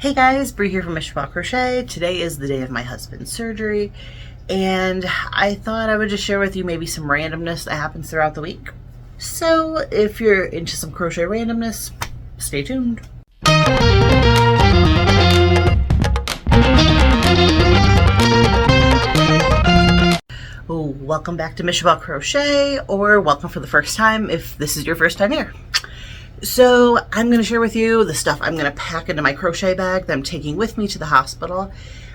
Hey guys, Bree here from Crochet. Today is the day of my husband's surgery, and I thought I would just share with you maybe some randomness that happens throughout the week. So if you're into some crochet randomness, stay tuned. Welcome back to Crochet, or welcome for the first time if this is your first time here. So I'm going to share with you the stuff I'm going to pack into my crochet bag that I'm taking with me to the hospital.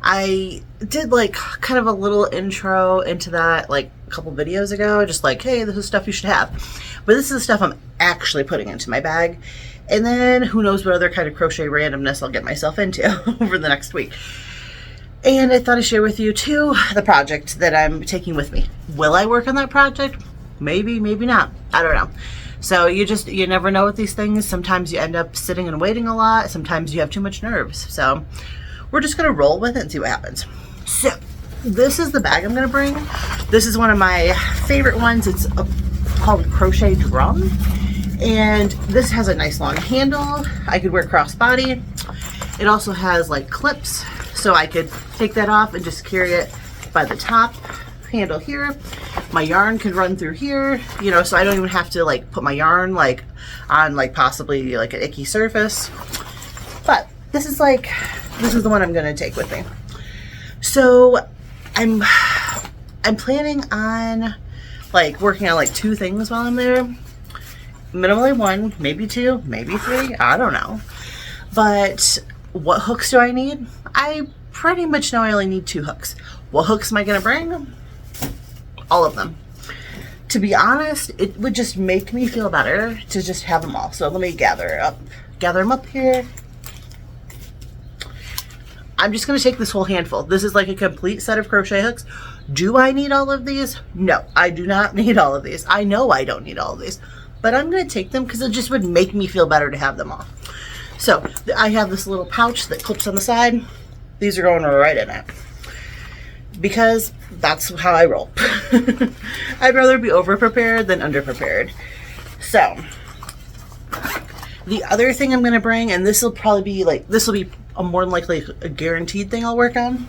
I did like kind of a little intro into that like a couple videos ago, just like, hey, this is stuff you should have. But this is the stuff I'm actually putting into my bag. And then who knows what other kind of crochet randomness I'll get myself into over the next week. And I thought I'd share with you too the project that I'm taking with me. Will I work on that project? Maybe, maybe not. I don't know. So you never know with these things. Sometimes you end up sitting and waiting a lot. Sometimes you have too much nerves. So we're just going to roll with it and see what happens. So this is the bag I'm going to bring. This is one of my favorite ones. It's called Crochet Drum. And this has a nice long handle. I could wear crossbody. It also has like clips. So I could take that off and just carry it by the top handle here. My yarn could run through here, you know, so I don't even have to like put my yarn like on like possibly like an icky surface. But this is the one I'm going to take with me. So I'm planning on like working on like 2 things while I'm there. Minimally 1, maybe 2, maybe 3, I don't know. But what hooks do I need? I pretty much know I only need 2 hooks. What hooks am I going to bring? All of them. To be honest, it would just make me feel better to just have them all. So let me gather them up here. I'm just going to take this whole handful. This is like a complete set of crochet hooks. Do I need all of these? No, I do not need all of these. I know I don't need all of these, but I'm going to take them because it just would make me feel better to have them all. So I have this little pouch that clips on the side. These are going right in it, because that's how I roll. I'd rather be over-prepared than under-prepared. So, the other thing I'm going to bring, and this will be a more than likely a guaranteed thing I'll work on.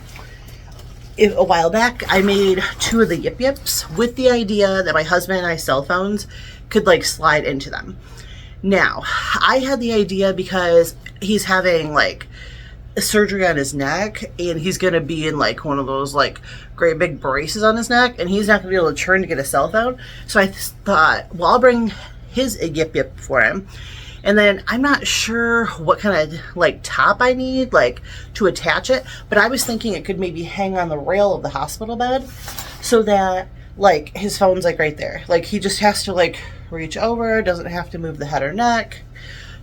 A while back, I made 2 of the Yip Yips with the idea that my husband and I's cell phones could like slide into them. Now, I had the idea because he's having like surgery on his neck, and he's gonna be in like one of those like great big braces on his neck, and he's not gonna be able to turn to get a cell phone. So I thought, well, I'll bring his Yip Yip for him, and then I'm not sure what kind of like top I need like to attach it, but I was thinking it could maybe hang on the rail of the hospital bed so that like his phone's like right there, like he just has to like reach over, doesn't have to move the head or neck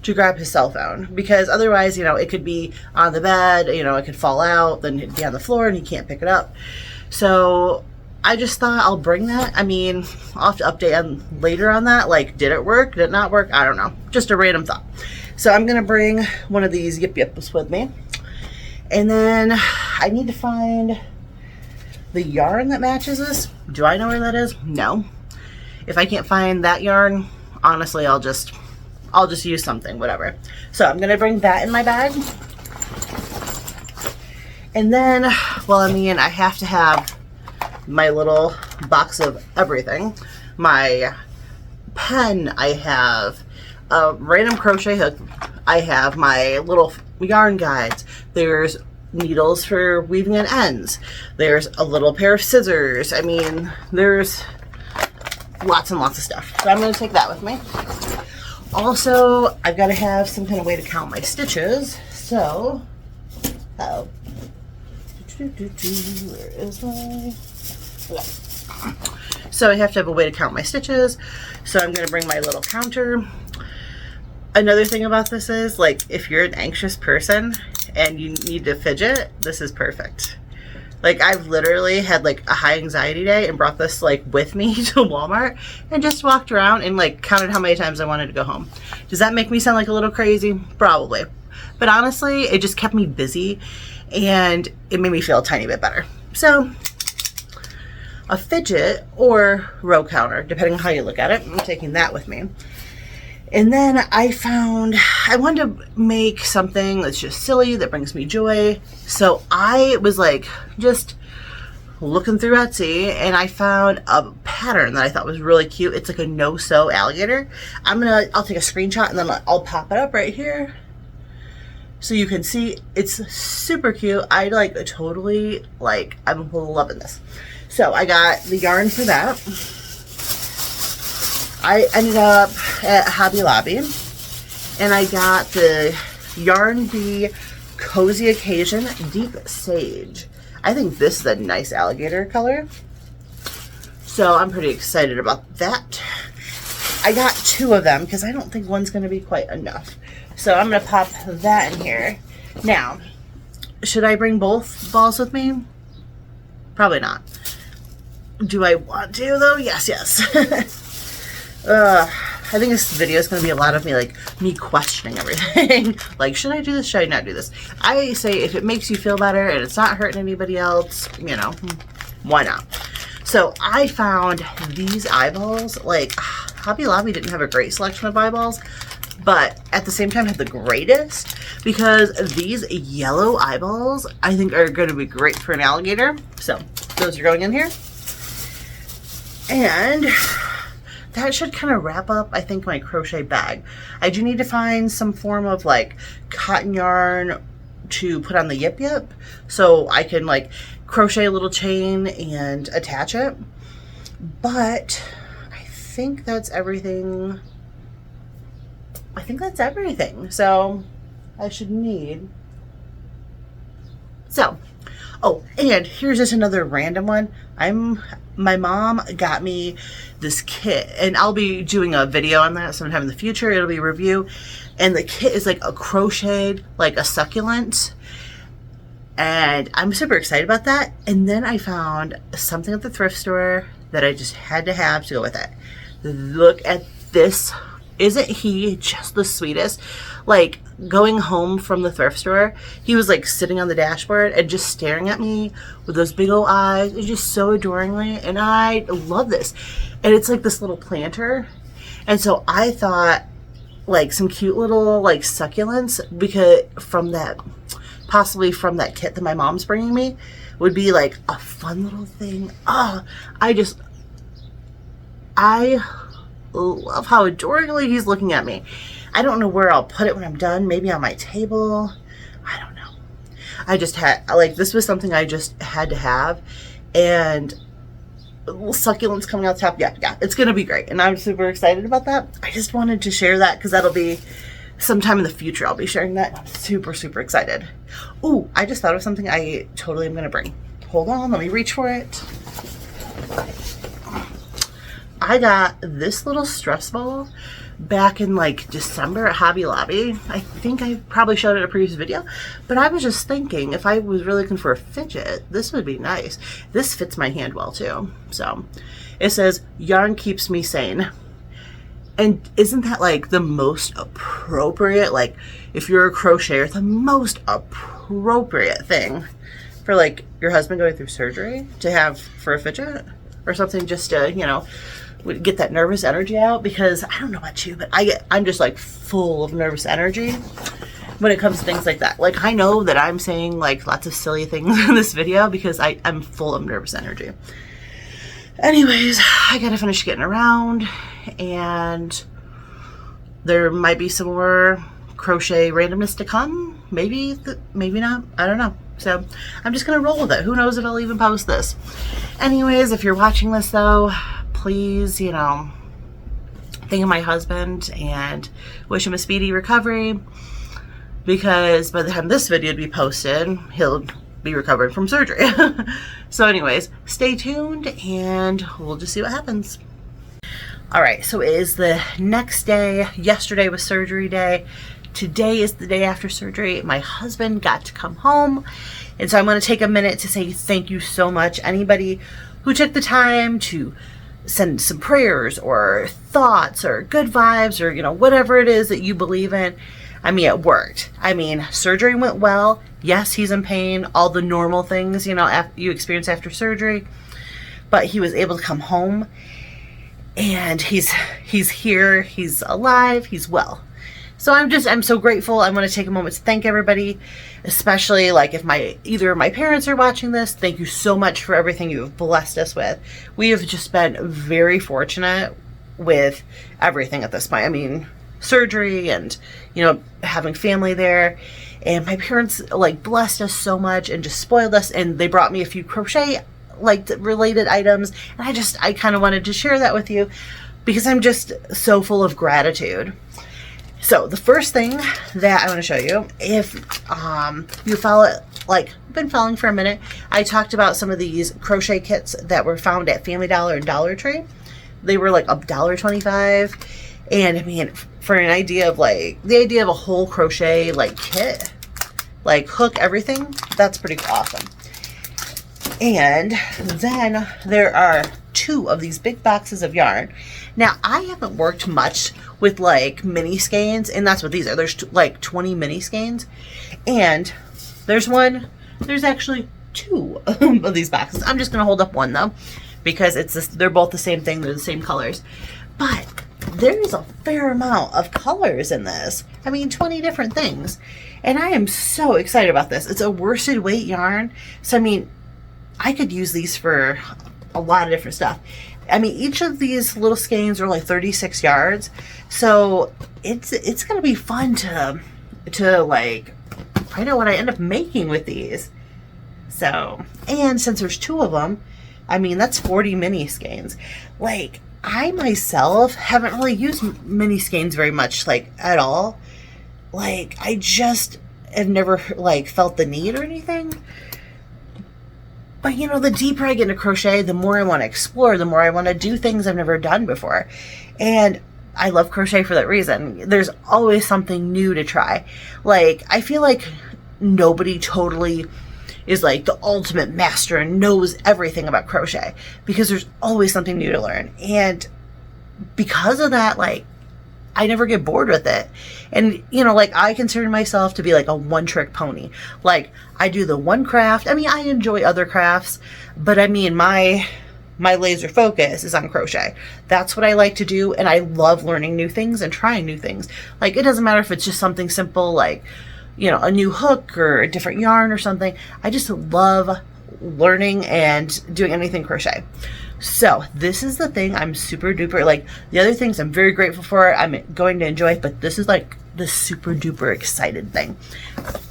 to grab his cell phone, because otherwise, you know, it could be on the bed, you know, it could fall out, then it'd be on the floor and he can't pick it up. So I just thought I'll bring that. I mean, I'll have to update later on that, like did it work, did it not work, I don't know, just a random thought. So I'm gonna bring one of these Yip Yips with me, and then I need to find the yarn that matches this. Do I know where that is? No. If I can't find that yarn, honestly, I'll just use something, whatever. So I'm gonna bring that in my bag. And then, well, I mean, I have to have my little box of everything. My pen, I have a random crochet hook. I have my little yarn guides. There's needles for weaving in ends. There's a little pair of scissors. I mean, there's lots and lots of stuff. So I'm gonna take that with me. Also, I've got to have some kind of way to count my stitches. So, where is my... Okay. So I have to have a way to count my stitches. So I'm going to bring my little counter. Another thing about this is, like, if you're an anxious person and you need to fidget, this is perfect. Like, I've literally had like a high anxiety day and brought this like with me to Walmart and just walked around and like counted how many times I wanted to go home. Does that make me sound like a little crazy? Probably. But honestly, it just kept me busy and it made me feel a tiny bit better. So, a fidget or row counter, depending on how you look at it. I'm taking that with me. And then I wanted to make something that's just silly, that brings me joy. So I was like, just looking through Etsy, and I found a pattern that I thought was really cute. It's like a no-sew alligator. I'll take a screenshot and then I'll pop it up right here so you can see. It's super cute. I'm loving this. So I got the yarn for that. I ended up at Hobby Lobby and I got the Yarn Bee Cozy Occasion Deep Sage. I think this is a nice alligator color, so I'm pretty excited about that. I got 2 of them because I don't think one's going to be quite enough. So I'm going to pop that in here. Now, should I bring both balls with me? Probably not. Do I want to though? Yes, yes. I think this video is going to be a lot of me questioning everything. Like, should I do this? Should I not do this? I say if it makes you feel better and it's not hurting anybody else, you know, why not? So I found these eyeballs. Like, Hobby Lobby didn't have a great selection of eyeballs, but at the same time had the greatest, because these yellow eyeballs I think are going to be great for an alligator. So those are going in here. And that should kind of wrap up, I think, my crochet bag. I do need to find some form of cotton yarn to put on the yip yip so I can crochet a little chain and attach it. But I think that's everything. So I should need. So, oh, and here's just another random one. My mom got me this kit, and I'll be doing a video on that sometime in the future. It'll be a review, and the kit is like a crocheted, like a succulent, and I'm super excited about that. And then I found something at the thrift store that I just had to have to go with it. Look at this. Isn't he just the sweetest? Like, going home from the thrift store, he was sitting on the dashboard and just staring at me with those big old eyes, and just so adoringly. And I love this. And it's like this little planter. And so I thought some cute little succulents, because possibly from that kit that my mom's bringing me, would be a fun little thing. Oh, I love how adoringly he's looking at me. I don't know where I'll put it when I'm done. Maybe on my table. I don't know. I just had, this was something I just had to have. And succulents coming out the top. Yeah, it's going to be great. And I'm super excited about that. I just wanted to share that because that'll be sometime in the future. I'll be sharing that. I'm super, super excited. Ooh, I just thought of something I totally am going to bring. Hold on, let me reach for it. I got this little stress ball back in December at Hobby Lobby. I think I probably showed it in a previous video, but I was just thinking if I was really looking for a fidget, this would be nice. This fits my hand well too. So it says, yarn keeps me sane. And isn't that the most appropriate, if you're a crocheter, the most appropriate thing for your husband going through surgery to have for a fidget or something, just to, get that nervous energy out? Because I don't know about you, but I'm just full of nervous energy when it comes to things like that. I know that I'm saying lots of silly things in this video because I'm full of nervous energy. Anyways, I gotta finish getting around, and there might be some more crochet randomness to come. Maybe not. I don't know. So I'm just gonna roll with it. Who knows if I'll even post this. Anyways, if you're watching this though, please, think of my husband and wish him a speedy recovery, because by the time this video would be posted, he'll be recovered from surgery. So anyways, stay tuned and we'll just see what happens. All right, so it is the next day. Yesterday was surgery day. Today is the day after surgery. My husband got to come home, and so I'm going to take a minute to say thank you so much. Anybody who took the time to send some prayers or thoughts or good vibes or whatever it is that you believe in. I mean, it worked. I mean, surgery went well. Yes, he's in pain, all the normal things you experience after surgery, but he was able to come home. and he's here, he's alive, he's well. So I'm so grateful. I want to take a moment to thank everybody, especially like if either of my parents are watching this. Thank you so much for everything you have blessed us with. We have just been very fortunate with everything at this point. I mean, surgery and, you know, having family there. And my parents like blessed us so much and just spoiled us. And they brought me a few crochet like related items. And I kind of wanted to share that with you because I'm just so full of gratitude. So the first thing that I want to show you, if you follow it, like been following for a minute, I talked about some of these crochet kits that were found at Family Dollar and Dollar Tree. They were like $1.25, and I mean, for an idea of like the idea of a whole crochet like kit, like hook, everything, that's pretty awesome. And then there are 2 of these big boxes of yarn. Now, I haven't worked much with like mini skeins, and that's what these are. There's like 20 mini skeins, and there's actually 2 of these boxes. I'm just gonna hold up one though, because they're both the same thing. They're the same colors, but there's a fair amount of colors in this. I mean, 20 different things, and I am so excited about this. It's a worsted weight yarn, so I mean, I could use these for a lot of different stuff. I mean, each of these little skeins are like 36 yards, so it's gonna be fun to like find out what I end up making with these. So, and since there's 2 of them, I mean, that's 40 mini skeins. Like, I myself haven't really used mini skeins very much, like at all. Like, I just have never like felt the need or anything. But you know, the deeper I get into crochet, the more I want to explore, the more I want to do things I've never done before. And I love crochet for that reason. There's always something new to try. Like, I feel like nobody totally is like the ultimate master and knows everything about crochet, because there's always something new to learn. And because of that, like, I never get bored with it. And, you know, like, I consider myself to be like a one-trick pony. Like, I do the one craft. I mean, I enjoy other crafts, but I mean, my laser focus is on crochet. That's what I like to do, and I love learning new things and trying new things. Like, it doesn't matter if it's just something simple like, you know, a new hook or a different yarn or something. I just love learning and doing anything crochet. So this is the thing I'm super duper, like, the other things I'm very grateful for, I'm going to enjoy, but this is like the super duper excited thing.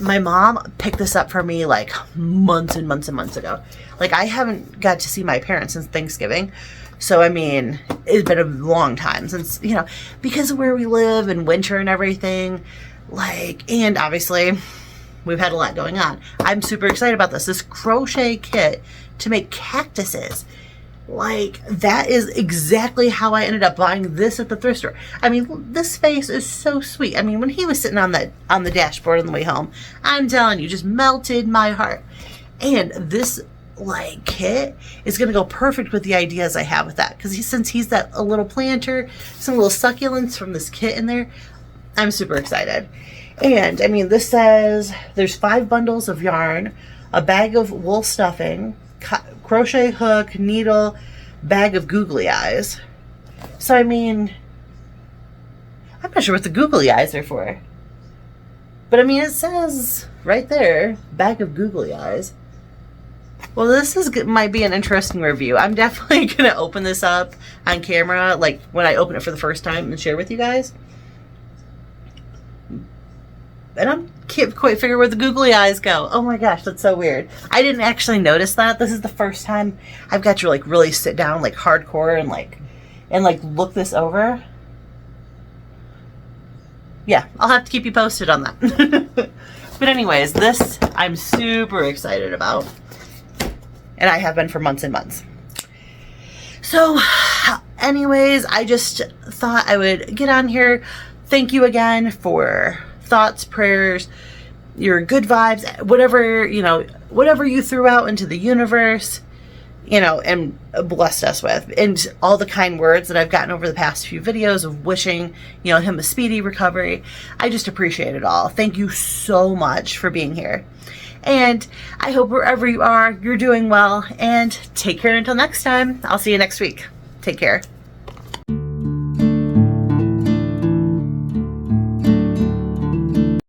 My mom picked this up for me like months and months and months ago. Like, I haven't got to see my parents since Thanksgiving. So, I mean, it's been a long time since, you know, because of where we live and winter and everything, like, and obviously we've had a lot going on. I'm super excited about this crochet kit to make cactuses. Like, that is exactly how I ended up buying this at the thrift store. I mean, this face is so sweet. I mean, when he was sitting on the dashboard on the way home, I'm telling you, just melted my heart. And this like kit is going to go perfect with the ideas I have with that, because since he's that a little planter, some little succulents from this kit in there, I'm super excited. And I mean, this says there's 5 bundles of yarn, a bag of wool stuffing, crochet hook, needle, bag of googly eyes. So I mean, I'm not sure what the googly eyes are for, but I mean, it says right there, bag of googly eyes. Well, might be an interesting review. I'm definitely gonna open this up on camera, like when I open it for the first time, and share with you guys. And I can't quite figure where the googly eyes go. Oh my gosh, that's so weird. I didn't actually notice that. This is the first time I've got to like really sit down like hardcore and like look this over. Yeah, I'll have to keep you posted on that. But anyways, this I'm super excited about. And I have been for months and months. So anyways, I just thought I would get on here. Thank you again for thoughts, prayers, your good vibes, whatever, you know, whatever you threw out into the universe, you know, and blessed us with, and all the kind words that I've gotten over the past few videos of wishing, you know, him a speedy recovery. I just appreciate it all. Thank you so much for being here. And I hope wherever you are, you're doing well, and take care until next time. I'll see you next week. Take care.